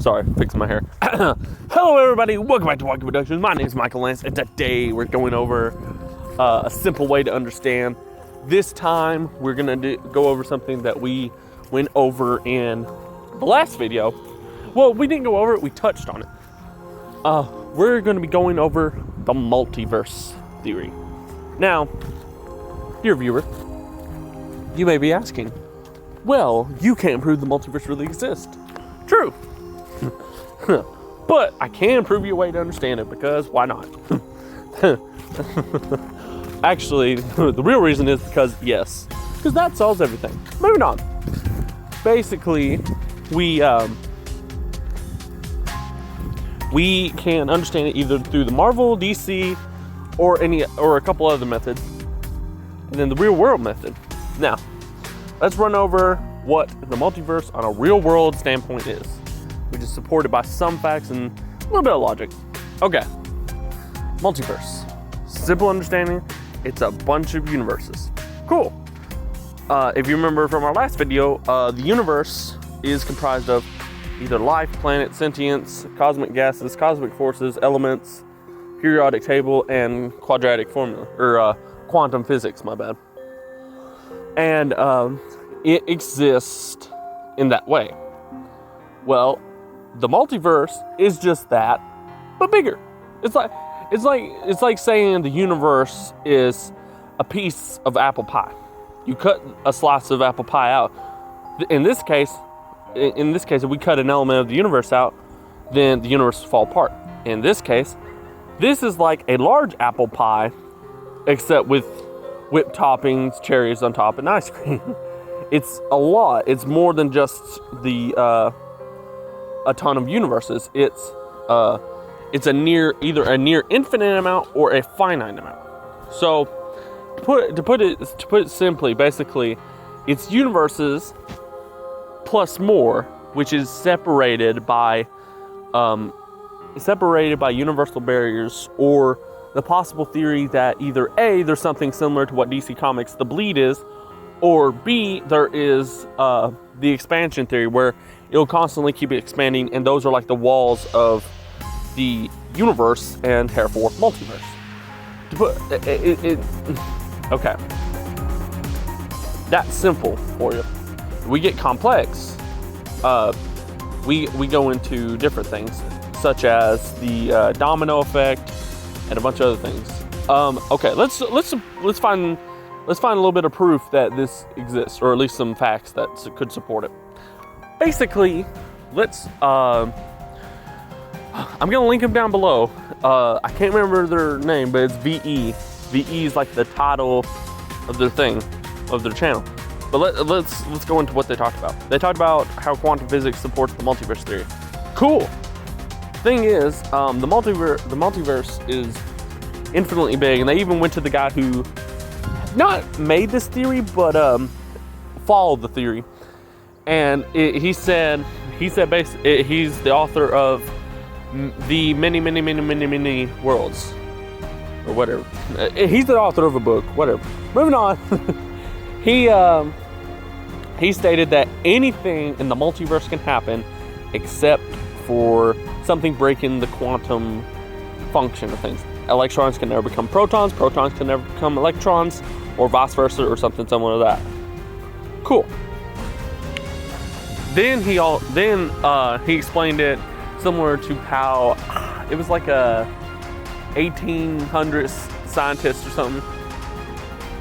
Sorry, fixing my hair. Hello, everybody. Welcome back to Walking Productions. My name is Michael Lance, and today we're going over a simple way to understand. This time, we're going to go over something that we went over in the last video. Well, we didn't go over it. We touched on it. We're going to be going over the multiverse theory. Now, dear viewer, you may be asking, well, you can't prove the multiverse really exists. True. But I can prove you a way to understand it, because why not? Actually, the real reason is because yes. Because that solves everything. Moving on. Basically, we can understand it either through the Marvel, DC, or a couple other methods. And then the real world method. Now, let's run over what the multiverse on a real world standpoint is, which is supported by some facts and a little bit of logic. Okay, multiverse. Simple understanding, it's a bunch of universes. Cool. If you remember from our last video, the universe is comprised of either life, planet, sentience, cosmic gases, cosmic forces, elements, periodic table, and quadratic formula, or quantum physics, my bad. And it exists in that way. Well, the multiverse is just that, but bigger. It's like saying the universe is a piece of apple pie. You cut a slice of apple pie out. In this case, if we cut an element of the universe out, then the universe will fall apart. In this case, this is like a large apple pie, except with whipped toppings, cherries on top, and ice cream. It's a lot. It's more than just a ton of universes. It's either a near infinite amount or a finite amount. So to put it simply, basically, it's universes plus more, which is separated by universal barriers, or the possible theory that either A, there's something similar to what DC Comics The Bleed is, or B, there is the expansion theory, where it'll constantly keep expanding, and those are like the walls of the universe, and therefore multiverse. Okay, that's simple for you. We get complex. We go into different things, such as the domino effect and a bunch of other things. Okay, let's find a little bit of proof that this exists, or at least some facts that could support it. Basically, I'm gonna link them down below. I can't remember their name, but it's VE. VE is like the title of their thing, of their channel. But let's go into what they talked about. They talked about how quantum physics supports the multiverse theory. Cool. Thing is, the multiverse is infinitely big, and they even went to the guy who not made this theory, but followed the theory. And he said basically, he's the author of the many worlds, or whatever. He's the author of a book, whatever. Moving on. He stated that anything in the multiverse can happen except for something breaking the quantum function of things. Electrons can never become protons, protons can never become electrons, or vice versa, or something similar to that. Cool. Then he explained it similar to how it was like a 1800s scientist or something.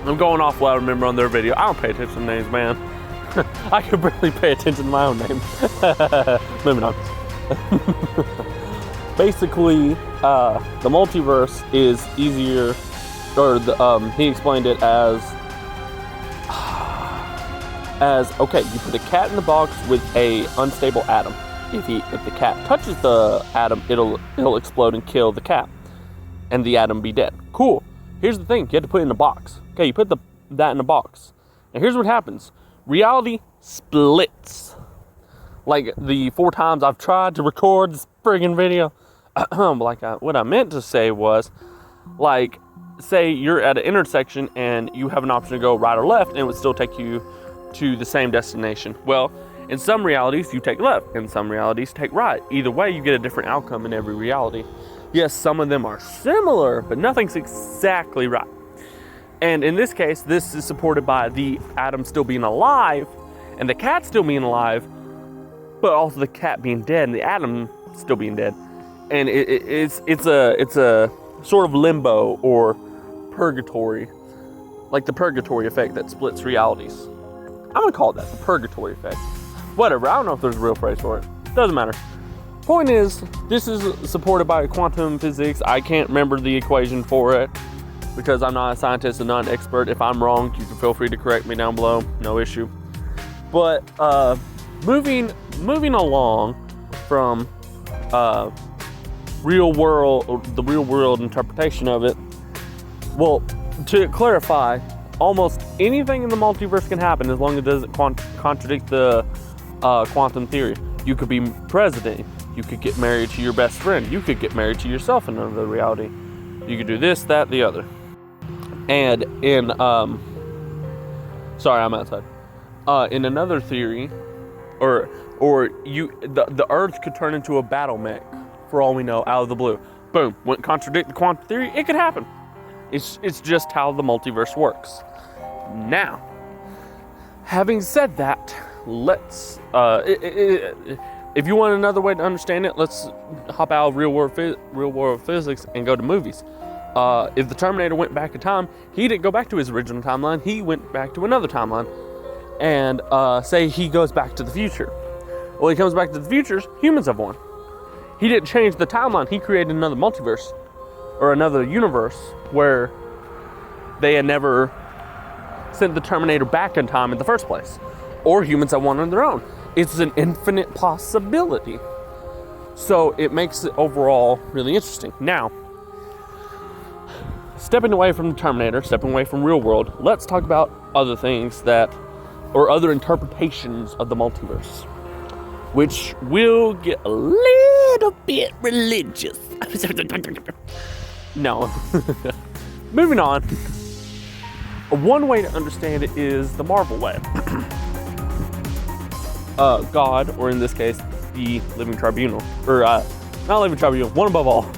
I'm going off what I remember on their video. I don't pay attention to names, man. I could barely pay attention to my own name. Moving on. Basically, the multiverse is easier, or he explained it as okay, you put a cat in the box with a unstable atom. If the cat touches the atom, it'll explode and kill the cat, and the atom be dead. Cool. Here's the thing: you have to put it in a box. Okay, you put that in a box, and here's what happens: reality splits. Like the 4 times I've tried to record this friggin' video. What I meant to say was, like, say you're at an intersection and you have an option to go right or left, and it would still take you to the same destination. Well, In some realities, you take left. In some realities, take right. Either way, you get a different outcome in every reality. Yes, some of them are similar, but nothing's exactly right. And in this case, this is supported by the Adam still being alive and the cat still being alive, but also the cat being dead and the Adam still being dead. And it's a sort of limbo or purgatory, like the purgatory effect that splits realities. I'm gonna call it that, the purgatory effect. Whatever, I don't know if there's a real phrase for it. Doesn't matter. Point is, this is supported by quantum physics. I can't remember the equation for it because I'm not a scientist and not an expert. If I'm wrong, you can feel free to correct me down below. No issue. But moving along from the real world interpretation of it. Well, to clarify, almost anything in the multiverse can happen as long as it doesn't contradict the quantum theory. You could be president. You could get married to your best friend. You could get married to yourself in another reality. You could do this, that, the other. And in sorry, I'm outside. In another theory, the Earth could turn into a battle mech, for all we know, out of the blue. Boom, wouldn't contradict the quantum theory. It could happen. It's just how the multiverse works. Now, having said that, let's if you want another way to understand it, let's hop out of real world physics and go to movies. If the Terminator went back in time, he didn't go back to his original timeline. He went back to another timeline. And say he goes back to the future. Well, he comes back to the future, humans have won. He didn't change the timeline. He created another multiverse or another universe where they had never sent the Terminator back in time in the first place. Or humans have won on their own. It's an infinite possibility. So it makes it overall really interesting. Now, stepping away from the Terminator, stepping away from real world, let's talk about other things or other interpretations of the multiverse, which will get a little bit religious. No. Moving on. One way to understand it is the Marvel way. God, or in this case, the Living Tribunal, or not Living Tribunal, one above all.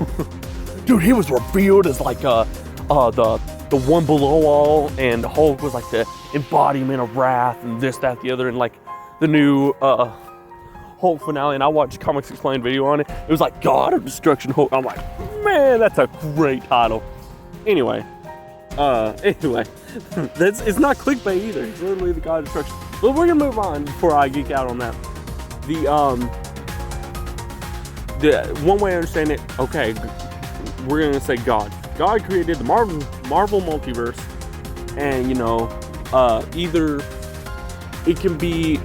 Dude, he was revealed as like the one below all, and Hulk was like the embodiment of wrath and this, that, the other, and like the new Hulk finale. And I watched Comics Explained video on it. It was like God of Destruction Hulk. I'm like, man, that's a great title. Anyway, it's not clickbait either. It's literally the God of Destruction. But we're gonna move on before I geek out on that. The one way I understand it, okay, we're gonna say God. God created the Marvel multiverse, and either it can be,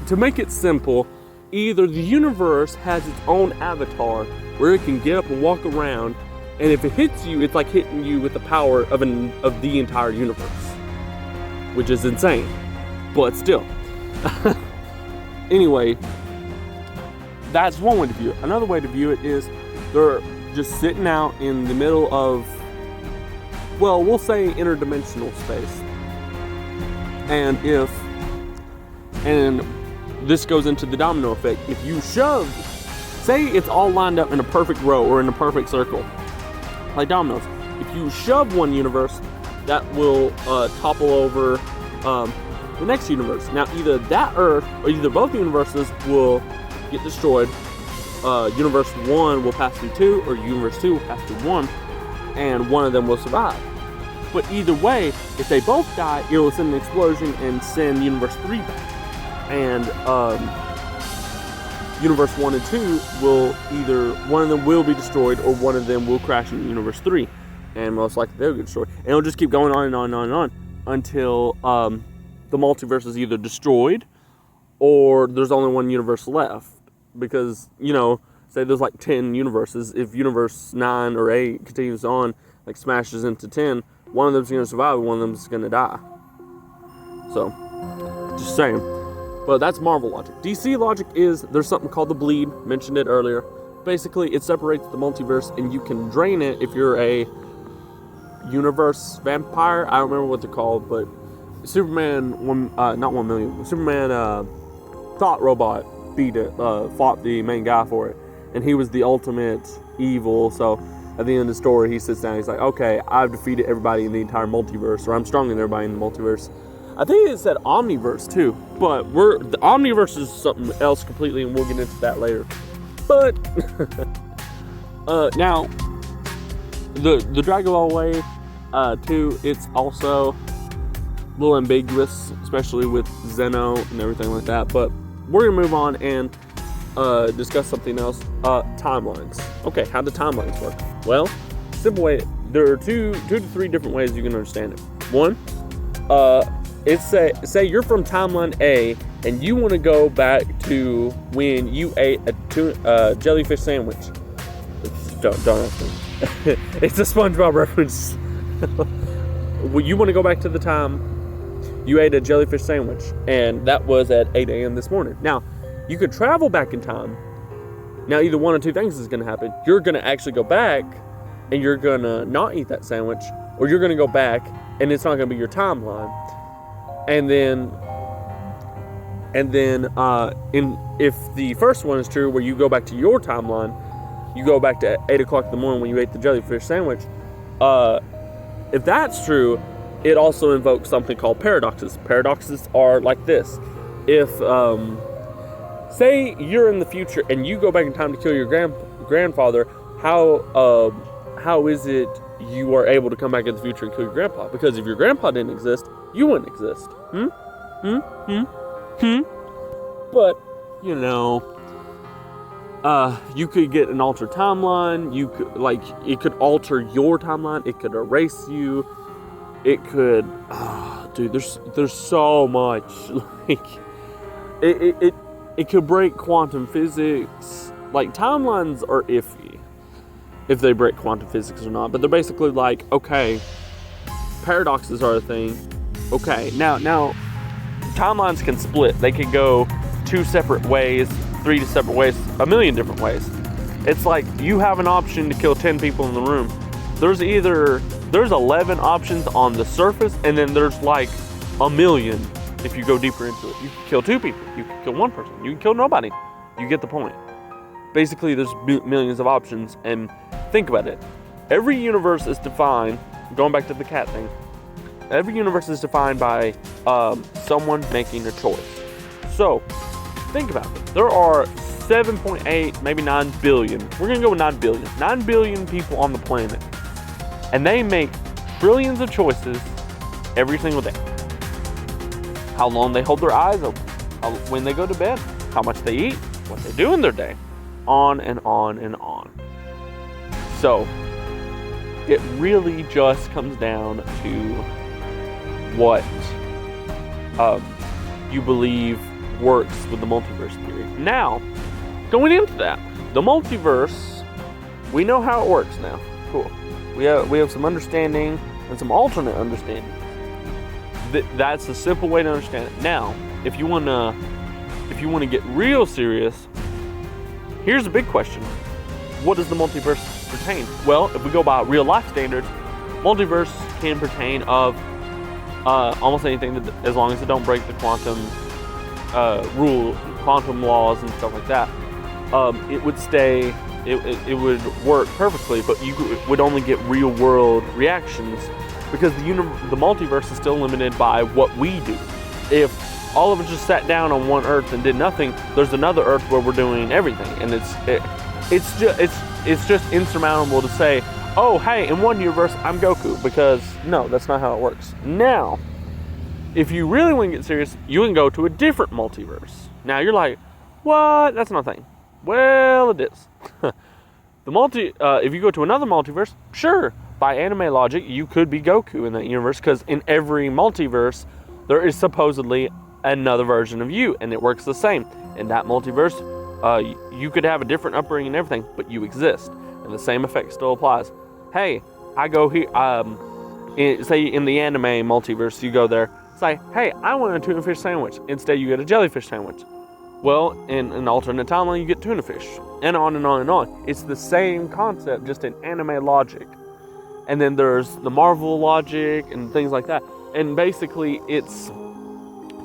to make it simple, either the universe has its own avatar where it can get up and walk around, and if it hits you, it's like hitting you with the power of the entire universe, which is insane, but still. Anyway, that's one way to view it. Another way to view it is they're just sitting out in the middle of, well, we'll say interdimensional space. And this goes into the domino effect. If you shove, say it's all lined up in a perfect row or in a perfect circle, like dominoes. If you shove one universe, that will topple over the next universe. Now, either that Earth or either both universes will get destroyed. Universe 1 will pass through 2, or Universe 2 will pass through 1, and one of them will survive. But either way, if they both die, it will send an explosion and send Universe 3 back. And Universe 1 and 2 will either, one of them will be destroyed, or one of them will crash into Universe 3. And most likely they'll get destroyed. And it'll just keep going on and on and on and on until the multiverse is either destroyed or there's only one universe left. Because, say there's like 10 universes. If universe 9 or 8 continues on, like smashes into 10, one of them's going to survive and one of them's going to die. So, just saying. But that's Marvel logic. DC logic is, there's something called the bleed, mentioned it earlier. Basically, it separates the multiverse and you can drain it if you're a universe vampire. I don't remember what they're called, but Superman, Superman thought robot fought the main guy for it, and he was the ultimate evil. So at the end of the story, he sits down, he's like, okay, I've defeated everybody in the entire multiverse, or I'm stronger than everybody in the multiverse. I think it said Omniverse too, but the Omniverse is something else completely, and we'll get into that later. But now the Dragon Ball way 2, it's also a little ambiguous, especially with Zeno and everything like that. But we're gonna move on and discuss something else. Timelines. Okay, how do timelines work? Well, simple way. There are two to three different ways you can understand it. One, it's say you're from timeline A and you want to go back to when you ate a jellyfish sandwich. Don't ask me. It's a SpongeBob reference. Well, you want to go back to the time you ate a jellyfish sandwich, and that was at 8 a.m. this morning. Now, you could travel back in time. Now, either one or two things is going to happen. You're going to actually go back, and you're going to not eat that sandwich, or you're going to go back, and it's not going to be your timeline. And then, if the first one is true, where you go back to your timeline, you go back to 8 o'clock in the morning when you ate the jellyfish sandwich. If that's true, it also invokes something called paradoxes. Paradoxes are like this. If, say you're in the future and you go back in time to kill your grandfather, how is it you are able to come back in the future and kill your grandpa? Because if your grandpa didn't exist, you wouldn't exist. But, you know, you could get an altered timeline. You could, it could alter your timeline. It could erase you. It could, dude, there's so much. It could break quantum physics. Like, timelines are iffy if they break quantum physics or not. But they're basically like, okay, paradoxes are a thing. Okay, now timelines can split. They can go 2 separate ways, 3 separate ways, a million different ways. It's like you have an option to kill 10 people in the room. There's 11 options on the surface, and then there's like a million if you go deeper into it. You can kill 2 people. You can kill 1 person. You can kill nobody. You get the point. Basically, there's millions of options, and think about it. Every universe is defined, going back to the cat thing, every universe is defined by someone making a choice. So, think about it. There are 7.8, maybe 9 billion. We're going to go with 9 billion. 9 billion people on the planet. And they make trillions of choices every single day. How long they hold their eyes open, when they go to bed, how much they eat, what they do in their day, on and on and on. So, it really just comes down to what you believe works with the multiverse theory. Now, going into that, the multiverse, we know how it works now. Cool. We have some understanding and some alternate understandings. That's the simple way to understand it. Now, if you wanna get real serious, here's a big question: what does the multiverse pertain? Well, if we go by real life standards, multiverse can pertain of almost anything as long as it don't break the quantum quantum laws and stuff like that. It would stay. It would work perfectly, but you would only get real world reactions because the multiverse is still limited by what we do. If all of us just sat down on one Earth and did nothing, there's another Earth where we're doing everything, and it's just insurmountable to say, oh hey, in one universe I'm Goku, because no, that's not how it works. Now, if you really want to get serious, you can go to a different multiverse. Now you're like, what? That's not a thing. Well, it is. If you go to another multiverse, sure, by anime logic, you could be Goku in that universe, because in every multiverse, there is supposedly another version of you, and it works the same. In that multiverse, you could have a different upbringing and everything, but you exist, and the same effect still applies. Hey, I go here, say in the anime multiverse, you go there, say, hey, I want a tuna fish sandwich. Instead, you get a jellyfish sandwich. Well, in an alternate timeline, you get tuna fish, and on and on and on. It's the same concept, just in anime logic. And then there's the Marvel logic and things like that. And basically, it's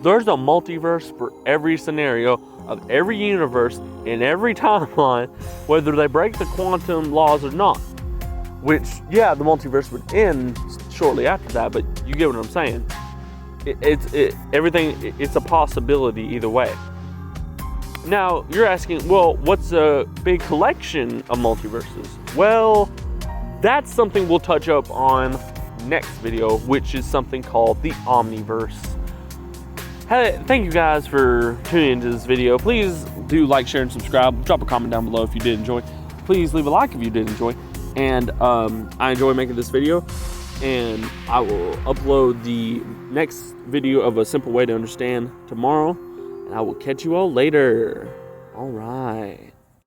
There's a multiverse for every scenario of every universe in every timeline, whether they break the quantum laws or not. Which, yeah, the multiverse would end shortly after that, but you get what I'm saying. It's a possibility either way. Now, you're asking, well, what's a big collection of multiverses? Well, that's something we'll touch up on next video, which is something called the Omniverse. Hey, thank you guys for tuning into this video. Please do like, share, and subscribe. Drop a comment down below if you did enjoy. Please leave a like if you did enjoy. And I enjoy making this video. And I will upload the next video of a simple way to understand tomorrow. And I will catch you all later. All right.